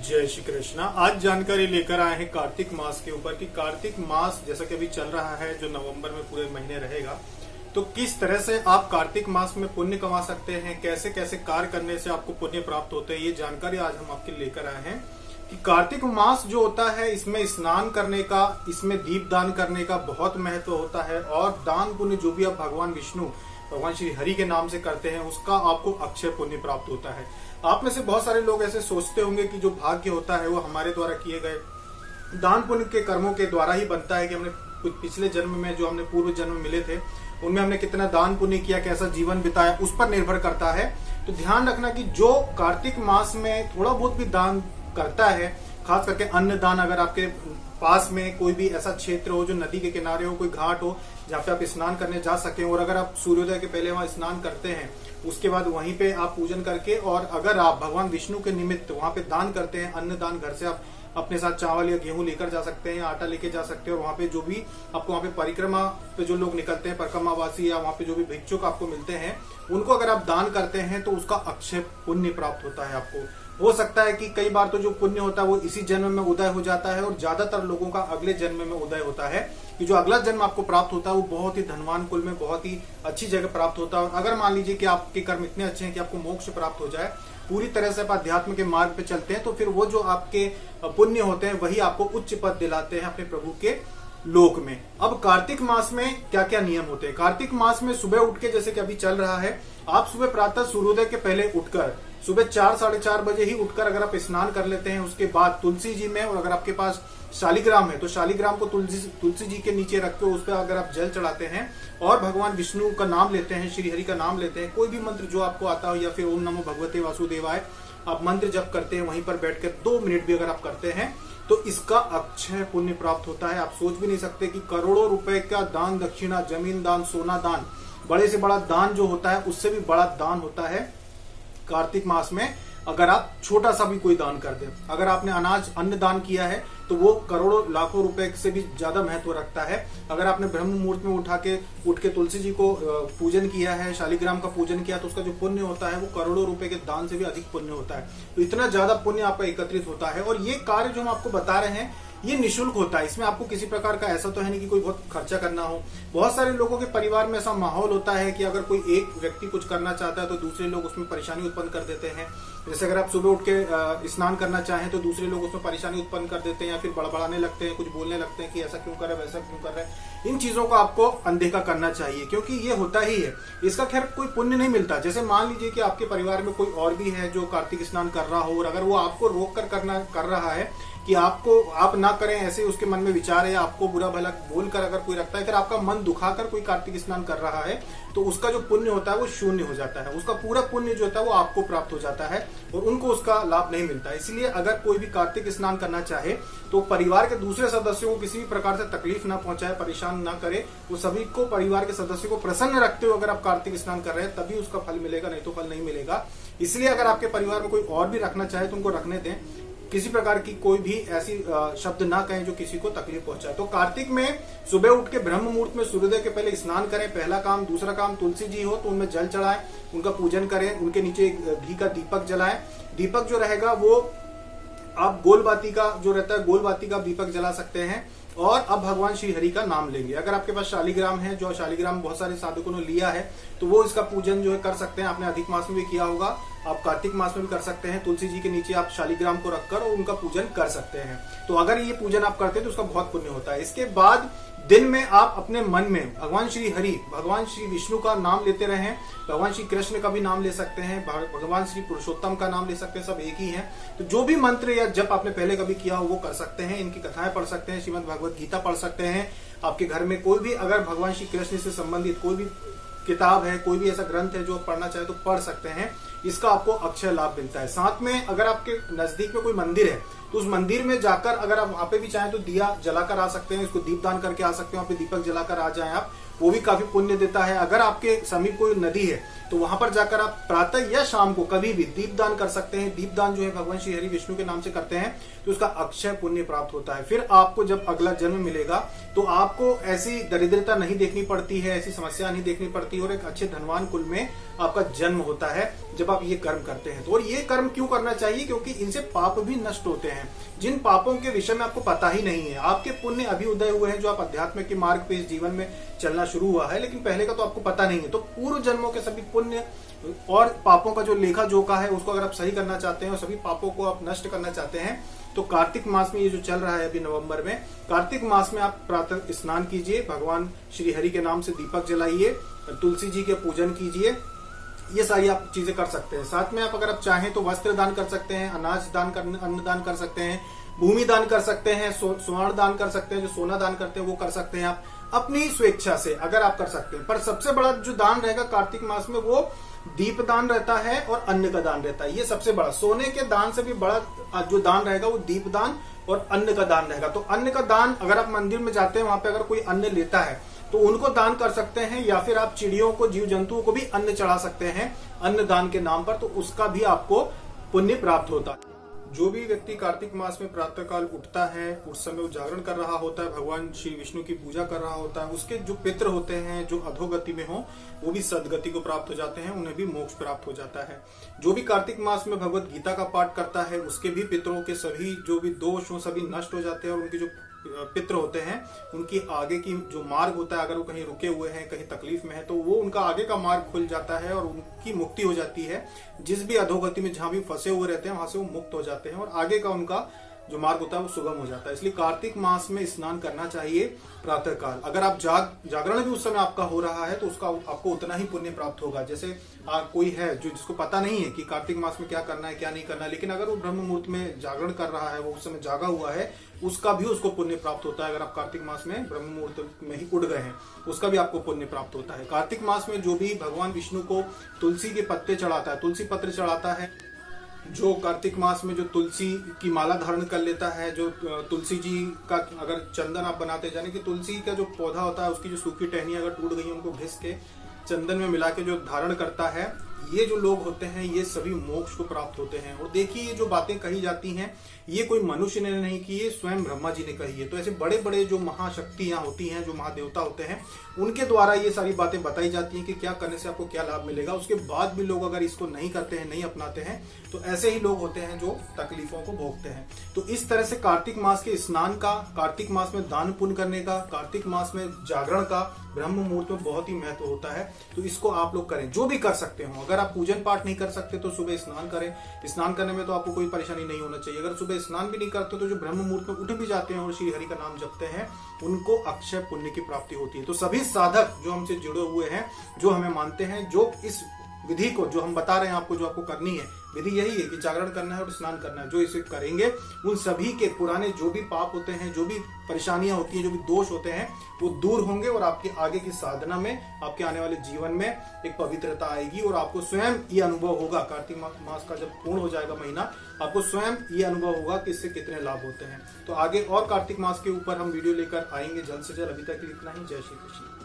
जय श्री कृष्णा। आज जानकारी लेकर आए हैं कार्तिक मास के ऊपर कि कार्तिक मास जैसा कि अभी चल रहा है, जो नवंबर में पूरे महीने रहेगा, तो किस तरह से आप कार्तिक मास में पुण्य कमा सकते हैं, कैसे कैसे कार्य करने से आपको पुण्य प्राप्त होते हैं, ये जानकारी आज हम आपके लेकर आए हैं। कि कार्तिक मास जो होता है, इसमें स्नान करने का, इसमें दीप दान करने का बहुत महत्व होता है। और दान पुण्य जो भी आप भगवान विष्णु, भगवान श्री हरि के नाम से करते हैं, उसका आपको अक्षय पुण्य प्राप्त होता है। आप में से बहुत सारे लोग ऐसे सोचते होंगे कि जो भाग्य होता है वो हमारे द्वारा किए गए दान पुण्य के कर्मों के द्वारा ही बनता है, कि हमने कुछ पिछले जन्म में जो हमने पूर्व जन्म मिले थे उनमें हमने कितना दान पुण्य किया, कैसा जीवन बिताया, उस पर निर्भर करता है। तो ध्यान रखना कि जो कार्तिक मास में थोड़ा बहुत भी दान करता है, खास करके अन्न दान, अगर आपके पास में कोई भी ऐसा क्षेत्र हो जो नदी के किनारे हो, कोई घाट हो जहाँ पे आप स्नान करने जा सके, और अगर आप सूर्योदय के पहले वहां स्नान करते हैं, उसके बाद वहीं पे आप पूजन करके, और अगर आप भगवान विष्णु के निमित्त वहां पे दान करते हैं, अन्न दान, घर से आप अपने साथ चावल या गेहूं लेकर जा सकते हैं, आटा लेके जा सकते हैं, और वहां पे जो भी आपको वहां पे परिक्रमा पे जो लोग निकलते हैं, परिक्रमावासी, या वहां पे जो भी भिक्षुक आपको मिलते हैं, उनको अगर आप दान करते हैं तो उसका अक्षय पुण्य प्राप्त होता है आपको। हो सकता है कि कई बार तो जो पुण्य होता है वो इसी जन्म में उदय हो जाता है, और ज्यादातर लोगों का अगले जन्म में उदय होता है, कि जो अगला जन्म आपको प्राप्त होता है वो बहुत ही धनवान कुल में, बहुत ही अच्छी जगह प्राप्त होता है। और अगर मान लीजिए कि आपके कर्म इतने अच्छे हैं कि आपको मोक्ष प्राप्त हो जाए, पूरी तरह से आप अध्यात्म के मार्ग पे चलते हैं, तो फिर वो जो आपके पुण्य होते हैं वही आपको उच्च पद दिलाते हैं अपने प्रभु के लोक में। अब कार्तिक मास में क्या क्या नियम होते हैं? कार्तिक मास में सुबह उठ के, जैसे कि अभी चल रहा है, आप सुबह प्रातः सूर्योदय के पहले उठकर, सुबह 4 साढ़े 4 बजे ही उठकर अगर आप स्नान कर लेते हैं, उसके बाद तुलसी जी में, और अगर आपके पास शालिग्राम है तो शालिग्राम को तुलसी जी के नीचे रख के उस पर अगर आप जल चढ़ाते हैं और भगवान विष्णु का नाम लेते हैं, श्री हरि का नाम लेते हैं, कोई भी मंत्र जो आपको आता हो, या फिर ओम नमो भगवते वासुदेवाय आप मंत्र जप करते हैं, वहीं पर बैठकर 2 मिनट भी अगर आप करते हैं तो इसका अक्षय पुण्य प्राप्त होता है। आप सोच भी नहीं सकते कि करोड़ों रुपए का दान, दक्षिणा, जमीन दान, सोना दान, बड़े से बड़ा दान जो होता है उससे भी बड़ा दान होता है कार्तिक मास में, अगर आप छोटा सा भी कोई दान कर दें। अगर आपने अनाज, अन्न दान किया है तो वो करोड़ों लाखों रुपए से भी ज्यादा महत्व रखता है। अगर आपने ब्रह्म मुहूर्त में उठ के तुलसी जी को पूजन किया है, शालिग्राम का पूजन किया, तो उसका जो पुण्य होता है वो करोड़ों रुपए के दान से भी अधिक पुण्य होता है। तो इतना ज्यादा पुण्य आपका एकत्रित होता है। और ये कार्य जो हम आपको बता रहे हैं ये निशुल्क होता है, इसमें आपको किसी प्रकार का ऐसा तो है नहीं कि कोई बहुत खर्चा करना हो। बहुत सारे लोगों के परिवार में ऐसा माहौल होता है कि अगर कोई एक व्यक्ति कुछ करना चाहता है तो दूसरे लोग उसमें परेशानी उत्पन्न कर देते हैं। जैसे अगर आप सुबह उठ के स्नान करना चाहें तो दूसरे लोग उसमें परेशानी उत्पन्न कर देते हैं, या फिर बड़बड़ाने लगते हैं, कुछ बोलने लगते हैं कि ऐसा क्यों कर रहे हैं, वैसा क्यों कर रहे हैं। इन चीजों को आपको अनदेखा करना चाहिए, क्योंकि ये होता ही है, इसका खैर कोई पुण्य नहीं मिलता। जैसे मान लीजिए कि आपके परिवार में कोई और भी है जो कार्तिक स्नान कर रहा हो, और अगर वो आपको रोक कर रहा है कि आप ना करें, ऐसे उसके मन में विचार है, आपको बुरा भला बोलकर अगर कोई रखता है, फिर आपका मन दुखाकर कोई कार्तिक स्नान कर रहा है, तो उसका जो पुण्य होता है वो शून्य हो जाता है। उसका पूरा पुण्य जो होता है वो आपको प्राप्त हो जाता है और उनको उसका लाभ नहीं मिलता है। इसलिए अगर कोई भी कार्तिक स्नान करना चाहे तो परिवार के दूसरे सदस्यों को किसी भी प्रकार से तकलीफ ना पहुंचाए, परेशान ना करे। वो सभी को, परिवार के सदस्यों को प्रसन्न रखते हुए अगर आप कार्तिक स्नान कर रहे हैं तभी उसका फल मिलेगा, नहीं तो फल नहीं मिलेगा। इसलिए अगर आपके परिवार में कोई और भी रखना चाहे तो उनको रखने दें, किसी प्रकार की कोई भी ऐसी शब्द ना कहें जो किसी को तकलीफ पहुंचाए। तो कार्तिक में सुबह उठ के ब्रह्म मुहूर्त में सूर्योदय के पहले स्नान करें, पहला काम। दूसरा काम, तुलसी जी हो तो उनमें जल चढ़ाएं, उनका पूजन करें, उनके नीचे घी का दीपक जलाएं। दीपक जो रहेगा वो आप गोलबाती का जो रहता है, गोलबाती का दीपक जला सकते हैं। और अब भगवान श्री हरि का नाम लेंगे। अगर आपके पास शालिग्राम है, जो शालिग्राम बहुत सारे साधकों ने लिया है, तो वो इसका पूजन जो है कर सकते हैं। आपने अधिक मास में भी किया होगा, आप कार्तिक मास में भी कर सकते हैं। तुलसी जी के नीचे आप शालिग्राम को रखकर और उनका पूजन कर सकते हैं। तो अगर ये पूजन आप करते हैं तो उसका बहुत पुण्य होता है। इसके बाद दिन में आप अपने मन में भगवान श्री हरि, भगवान श्री विष्णु का नाम लेते रहें। भगवान श्री कृष्ण का भी नाम ले सकते हैं, भगवान श्री पुरुषोत्तम का नाम ले सकते हैं, सब एक ही है। तो जो भी मंत्र या जप आपने पहले कभी किया हो वो कर सकते हैं। इनकी कथाएं पढ़ सकते हैं, श्रीमद् भगवत गीता पढ़ सकते हैं। आपके घर में कोई भी अगर भगवान श्री कृष्ण से संबंधित कोई भी किताब है, कोई भी ऐसा ग्रंथ है जो आप पढ़ना चाहे तो पढ़ सकते हैं। इसका आपको अक्षय लाभ मिलता है। साथ में अगर आपके नजदीक में कोई मंदिर है तो उस मंदिर में जाकर अगर आप वहां पे भी चाहें तो दिया जलाकर आ सकते हैं, इसको दीपदान करके आ सकते हैं, वहां पे दीपक जलाकर आ जाएं आप, वो भी काफी पुण्य देता है। अगर आपके समीप कोई नदी है तो वहां पर जाकर आप प्रातः या शाम को कभी भी दीपदान कर सकते हैं। दीपदान जो है भगवान श्री हरि विष्णु के नाम से करते हैं तो उसका अक्षय पुण्य प्राप्त होता है। फिर आपको जब अगला जन्म मिलेगा तो आपको ऐसी दरिद्रता नहीं देखनी पड़ती है, ऐसी समस्या नहीं देखनी पड़ती और एक अच्छे धनवान कुल में आपका जन्म होता है जब आप ये कर्म करते हैं। तो और ये कर्म क्यों करना चाहिए? क्योंकि इनसे पाप भी नष्ट होते हैं। जिन पापों के विषय में आपको पता ही नहीं है, आपके पुण्य अभी उदय हुए हैं, जो आप अध्यात्म के मार्ग पे इस जीवन में चलना शुरू हुआ है, लेकिन पहले का तो आपको पता नहीं है। तो पूर्व जन्मों के सभी पुण्य और पापों का जो लेखा जोखा है उसको अगर आप सही करना चाहते हैं और सभी पापों को आप नष्ट करना चाहते हैं तो कार्तिक मास में ये जो चल रहा है अभी नवंबर में, कार्तिक मास में आप प्रातः स्नान कीजिए, भगवान श्री हरि के नाम से दीपक जलाइए, तुलसी जी के पूजन कीजिए, ये सारी आप चीजें कर सकते हैं। साथ में आप अगर आप चाहें तो वस्त्र दान कर सकते हैं, अनाज दान कर, अन्न दान कर सकते हैं, भूमि दान कर सकते हैं, स्वर्ण दान कर सकते हैं, जो सोना दान करते हैं वो कर सकते हैं आप अपनी स्वेच्छा से अगर आप कर सकते हैं। पर सबसे बड़ा जो दान रहेगा कार्तिक मास में वो दीप दान रहता है और अन्न का दान रहता है। ये सबसे बड़ा, सोने के दान से भी बड़ा जो दान रहेगा वो दीप दान और अन्न का दान रहेगा। तो अन्न का दान अगर आप मंदिर में जाते हैं, वहां पे अगर कोई अन्न लेता है तो उनको दान कर सकते हैं, या फिर आप चिड़ियों को, जीव जंतुओं को भी अन्न चढ़ा सकते हैं अन्न दान के नाम पर, तो उसका भी आपको पुण्य प्राप्त होता है। जो भी व्यक्ति कार्तिक मास में प्रातःकाल उठता है, उस समय वो जागरण कर रहा होता है, भगवान श्री विष्णु की पूजा कर रहा होता है, उसके जो पितृ होते हैं जो अधोगति में हो वो भी सदगति को प्राप्त हो जाते हैं, उन्हें भी मोक्ष प्राप्त हो जाता है। जो भी कार्तिक मास में भगवत गीता का पाठ करता है उसके भी पितरों के सभी जो भी दोष हो सभी नष्ट हो जाते हैं और उनके जो पितृ होते हैं उनकी आगे की जो मार्ग होता है, अगर वो कहीं रुके हुए हैं, कहीं तकलीफ में है, तो वो उनका आगे का मार्ग खुल जाता है और उनकी मुक्ति हो जाती है। जिस भी अधोगति में जहां भी फंसे हुए रहते हैं वहां से वो मुक्त हो जाते हैं और आगे का उनका जो मार्ग होता है वो सुगम हो जाता है। इसलिए कार्तिक मास में स्नान करना चाहिए प्रातः काल। अगर आप जागरण भी उस समय आपका हो रहा है तो उसका आपको उतना ही पुण्य प्राप्त होगा। जैसे कोई है जो जिसको पता नहीं है कि कार्तिक मास में क्या करना है क्या नहीं करना है, लेकिन अगर वो ब्रह्म मुहूर्त में जागरण कर रहा है, वो उस समय जागा हुआ है, उसका भी उसको पुण्य प्राप्त होता है। अगर आप कार्तिक मास में ब्रह्म मुहूर्त में ही उठ गए हैं उसका भी आपको पुण्य प्राप्त होता है। कार्तिक मास में जो भी भगवान विष्णु को तुलसी के पत्ते चढ़ाता है, तुलसी पत्र चढ़ाता है, जो कार्तिक मास में जो तुलसी की माला धारण कर लेता है, जो तुलसी जी का अगर चंदन आप बनाते जाने कि तुलसी का जो पौधा होता है उसकी जो सूखी टहनियां अगर टूट गई उनको घिस के चंदन में मिला के जो धारण करता है, ये जो लोग होते हैं ये सभी मोक्ष को प्राप्त होते हैं। और देखिए ये जो बातें कही जाती हैं ये कोई मनुष्य ने नहीं की, ये स्वयं ब्रह्मा जी ने कही है। तो ऐसे बड़े बड़े जो महाशक्तियां होती हैं, जो महादेवता होते हैं, उनके द्वारा ये सारी बातें बताई जाती हैं कि क्या करने से आपको क्या लाभ मिलेगा। उसके बाद भी लोग अगर इसको नहीं करते हैं, नहीं अपनाते हैं, तो ऐसे ही लोग होते हैं जो तकलीफों को भोगते हैं। तो इस तरह से कार्तिक मास के स्नान का, कार्तिक मास में दान पुण्य करने का, कार्तिक मास में जागरण का ब्रह्म मुहूर्त में बहुत ही महत्व होता है। तो इसको आप लोग करें, जो भी कर सकते हो। अगर आप पूजन पाठ नहीं कर सकते तो सुबह स्नान करें। स्नान करने में तो आपको कोई परेशानी नहीं होना चाहिए। अगर सुबह स्नान भी नहीं करते तो जो ब्रह्म मुहूर्त में उठ भी जाते हैं और श्री हरि का नाम जपते हैं उनको अक्षय पुण्य की प्राप्ति होती है। तो सभी साधक जो हमसे जुड़े हुए हैं, जो हमें मानते हैं, जो इस विधि को जो हम बता रहे हैं आपको, जो आपको करनी है विधि यही है कि जागरण करना है और स्नान करना है, जो इसे करेंगे उन सभी के पुराने जो भी पाप होते हैं, जो भी परेशानियां होती हैं, जो भी दोष होते हैं वो दूर होंगे और आपके आगे की साधना में, आपके आने वाले जीवन में एक पवित्रता आएगी और आपको स्वयं ये अनुभव होगा। कार्तिक मास का जब पूर्ण हो जाएगा महीना, आपको स्वयं ये अनुभव होगा कि इससे कितने लाभ होते हैं। तो आगे और कार्तिक मास के ऊपर हम वीडियो लेकर आएंगे जल्द से जल्द। अभी तक इतना ही। जय श्री कृष्ण।